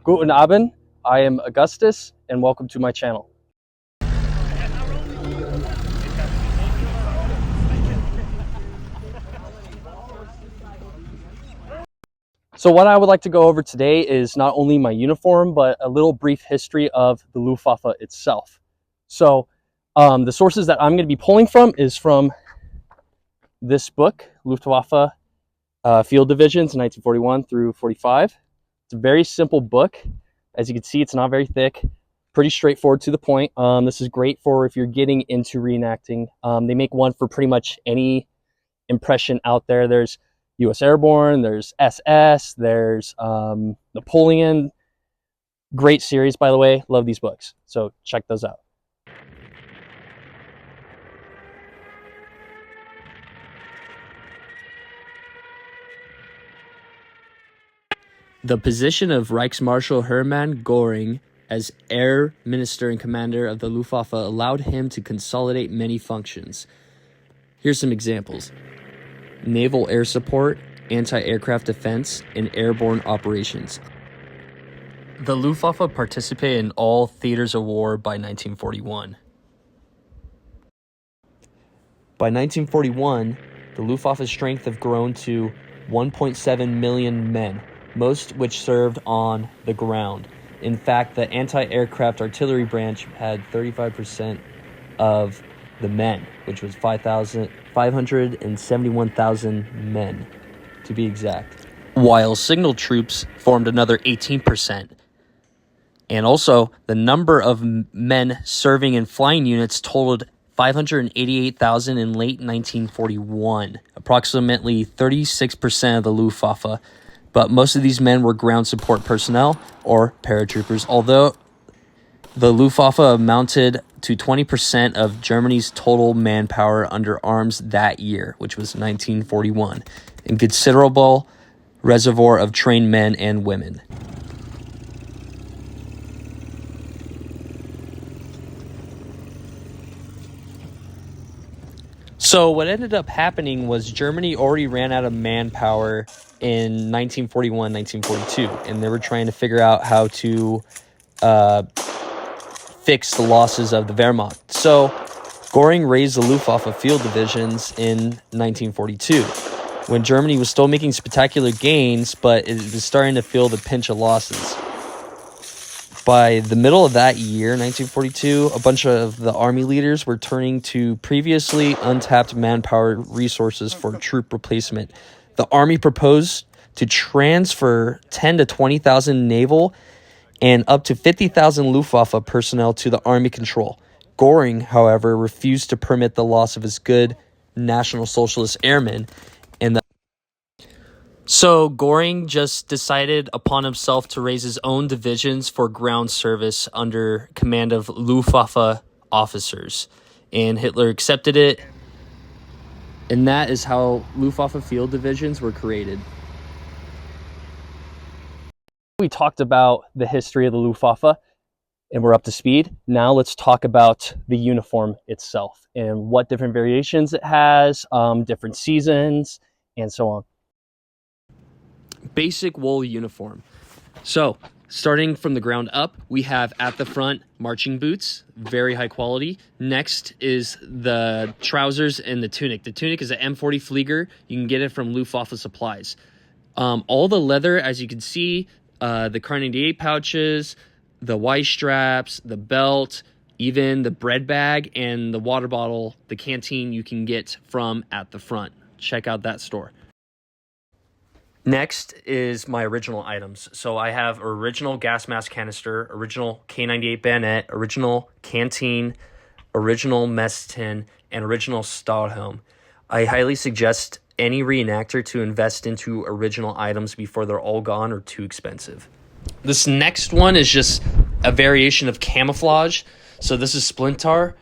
Guten Abend, I am Augustus, and welcome to my channel. So what I would like to go over today is not only my uniform, but a little brief history of the Luftwaffe itself. So the sources that I'm going to be pulling from is from this book, Luftwaffe Field Divisions, 1941 through 45. It's a very simple book. As you can see, it's not very thick, pretty straightforward to the point. This is great for if you're getting into reenacting. They make one for pretty much any impression out there. There's U.S. Airborne, there's SS, there's Napoleon. Great series, by the way. Love these books. So check those out. The position of Reichsmarschall Hermann Göring as Air Minister and Commander of the Luftwaffe allowed him to consolidate many functions. Here's some examples: naval air support, anti-aircraft defense, and airborne operations. The Luftwaffe participated in all theaters of war by 1941. By 1941, the Luftwaffe's strength had grown to 1.7 million men, most which served on the ground. In fact, the anti-aircraft artillery branch had 35% of the men, which was 571,000 men, to be exact. While signal troops formed another 18%. And also, the number of men serving in flying units totaled 588,000 in late 1941, approximately 36% of the Luftwaffe. But most of these men were ground support personnel or paratroopers, although the Luftwaffe amounted to 20% of Germany's total manpower under arms that year, which was 1941, a considerable reservoir of trained men and women. So what ended up happening was Germany already ran out of manpower in 1941, 1942, and they were trying to figure out how to fix the losses of the Wehrmacht. So Göring raised the Luftwaffe Field Divisions in 1942, when Germany was still making spectacular gains, but it was starting to feel the pinch of losses. By the middle of that year, 1942, a bunch of the army leaders were turning to previously untapped manpower resources for troop replacement. The army proposed to transfer 10 to 20,000 naval and up to 50,000 Luftwaffe personnel to the army control. Göring, however, refused to permit the loss of his good National Socialist airmen. So Göring just decided upon himself to raise his own divisions for ground service under command of Luftwaffe officers. And Hitler accepted it. And that is how Luftwaffe Field Divisions were created. We talked about the history of the Luftwaffe, and we're up to speed. Now let's talk about the uniform itself and what different variations it has, different seasons, and so on. Basic wool uniform. So, starting from the ground up, we have at the front marching boots, very high quality. Next is the trousers and the tunic. The tunic is an M40 Flieger. You can get it from Luftwaffe Supplies. All the leather, as you can see, the Kar 98 pouches, the Y straps, the belt, even the bread bag and the water bottle, the canteen, you can get from at the front. Check out that store. Next is my original items. So I have original gas mask canister, original K98 bayonet, original canteen, original mess tin, and original Stahlhelm. I highly suggest any reenactor to invest into original items before they're all gone or too expensive. This next one is just a variation of camouflage. So this is Splintar,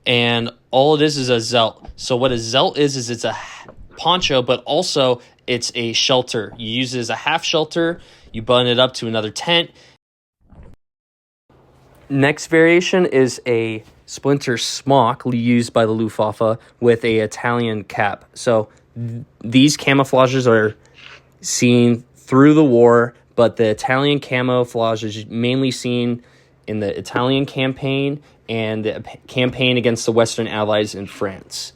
and all it is a zelt. So what a zelt is it's a poncho, but also it's a shelter. You use it as a half shelter, you button it up to another tent. Next variation is a Splinter smock used by the Luftwaffe with a Italian cap. So these camouflages are seen through the war but the Italian camouflage is mainly seen in the Italian campaign and the campaign against the Western Allies in France.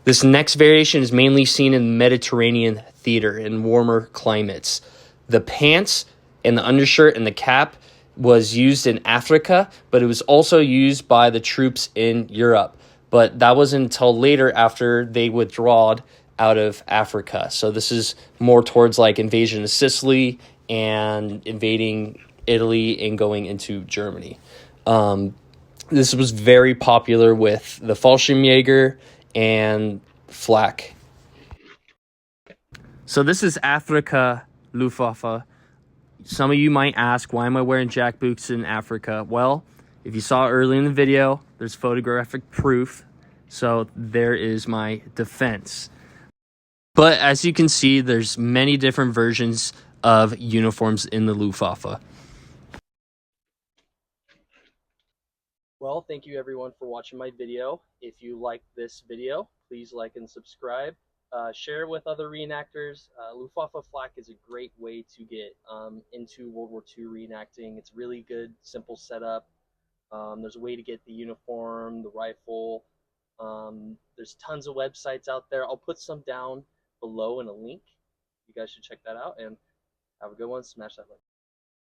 This next variation is mainly seen in the Mediterranean theater in warmer climates. The pants and the undershirt and the cap was used in Africa, but it was also used by the troops in Europe. But that wasn't until later after they withdrawed out of Africa. So this is more towards like invasion of Sicily and invading Italy and going into Germany. This was very popular with the Fallschirmjäger and Flak. So this is Africa Luftwaffe. Some of you might ask, why am I wearing jack boots in Africa? Well, if you saw early in the video, there's photographic proof. So there is my defense. But as you can see, there's many different versions of uniforms in the Luftwaffe. Well, thank you everyone for watching my video. If you like this video, please like and subscribe. Share with other reenactors. Luftwaffe Flak is a great way to get into World War II reenacting. It's really good, simple setup. There's a way to get the uniform, the rifle. There's tons of websites out there. I'll put some down below in a link. You guys should check that out, and have a good one. Smash that like.